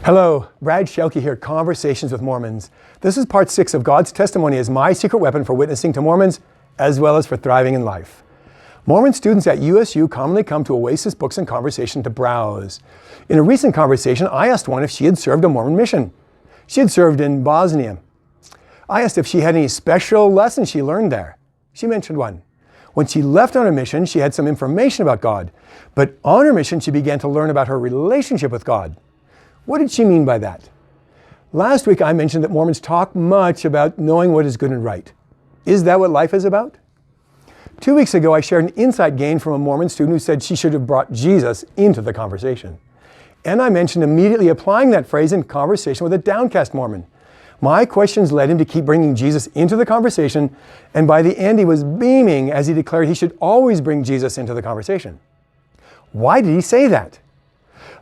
Hello, Brad Shelkey here, Conversations with Mormons. This is part 6 of God's testimony as my secret weapon for witnessing to Mormons, as well as for thriving in life. Mormon students at USU commonly come to Oasis Books and Conversation to browse. In a recent conversation, I asked one if she had served a Mormon mission. She had served in Bosnia. I asked if she had any special lessons she learned there. She mentioned one. When she left on a mission, she had some information about God. But on her mission, she began to learn about her relationship with God. What did she mean by that? Last week I mentioned that Mormons talk much about knowing what is good and right. Is that what life is about? 2 weeks ago I shared an insight gained from a Mormon student who said she should have brought Jesus into the conversation. And I mentioned immediately applying that phrase in conversation with a downcast Mormon. My questions led him to keep bringing Jesus into the conversation, and by the end he was beaming as he declared he should always bring Jesus into the conversation. Why did he say that?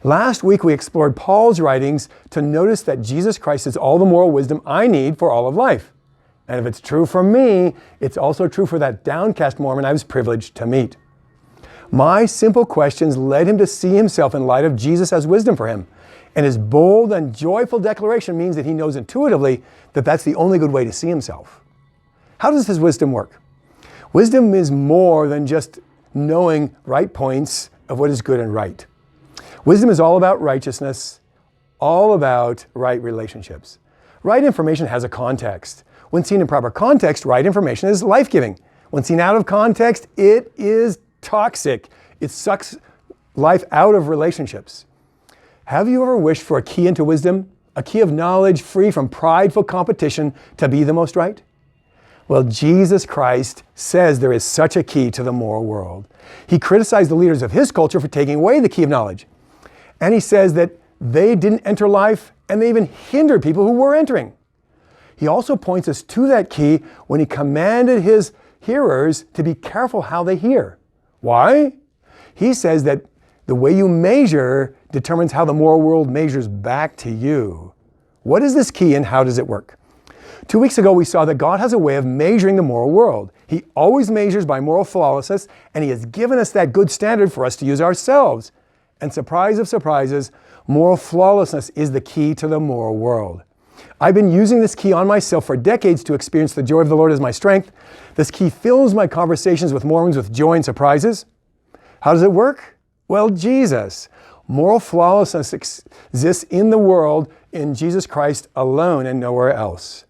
Last week we explored Paul's writings to notice that Jesus Christ is all the moral wisdom I need for all of life. And if it's true for me, it's also true for that downcast Mormon I was privileged to meet. My simple questions led him to see himself in light of Jesus as wisdom for him. And his bold and joyful declaration means that he knows intuitively that that's the only good way to see himself. How does his wisdom work? Wisdom is more than just knowing right points of what is good and right. Wisdom is all about righteousness, all about right relationships. Right information has a context. When seen in proper context, right information is life-giving. When seen out of context, it is toxic. It sucks life out of relationships. Have you ever wished for a key into wisdom? A key of knowledge free from prideful competition to be the most right? Well, Jesus Christ says there is such a key to the moral world. He criticized the leaders of his culture for taking away the key of knowledge. And he says that they didn't enter life and they even hindered people who were entering. He also points us to that key when he commanded his hearers to be careful how they hear. Why? He says that the way you measure determines how the moral world measures back to you. What is this key and how does it work? 2 weeks ago we saw that God has a way of measuring the moral world. He always measures by moral flawlessness, and he has given us that good standard for us to use ourselves. And surprise of surprises, moral flawlessness is the key to the moral world. I've been using this key on myself for decades to experience the joy of the Lord as my strength. This key fills my conversations with Mormons with joy and surprises. How does it work? Well, Jesus. Moral flawlessness exists in the world in Jesus Christ alone and nowhere else.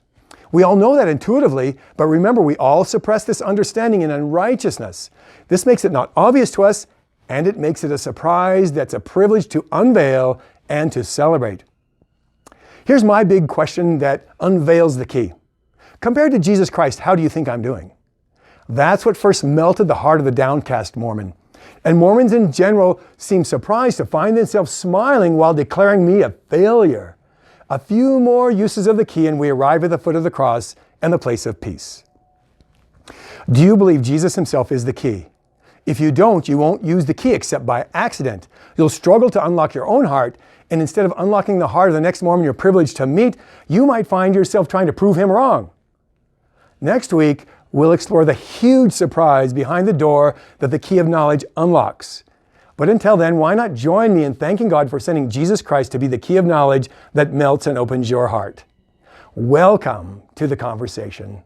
We all know that intuitively, but remember, we all suppress this understanding in unrighteousness. This makes it not obvious to us, and it makes it a surprise that's a privilege to unveil and to celebrate. Here's my big question that unveils the key. Compared to Jesus Christ, how do you think I'm doing? That's what first melted the heart of the downcast Mormon. And Mormons in general seem surprised to find themselves smiling while declaring me a failure. A few more uses of the key and we arrive at the foot of the cross and the place of peace. Do you believe Jesus himself is the key? If you don't, you won't use the key except by accident. You'll struggle to unlock your own heart, and instead of unlocking the heart of the next Mormon you're privileged to meet, you might find yourself trying to prove him wrong. Next week, we'll explore the huge surprise behind the door that the key of knowledge unlocks. But until then, why not join me in thanking God for sending Jesus Christ to be the key of knowledge that melts and opens your heart? Welcome to the conversation.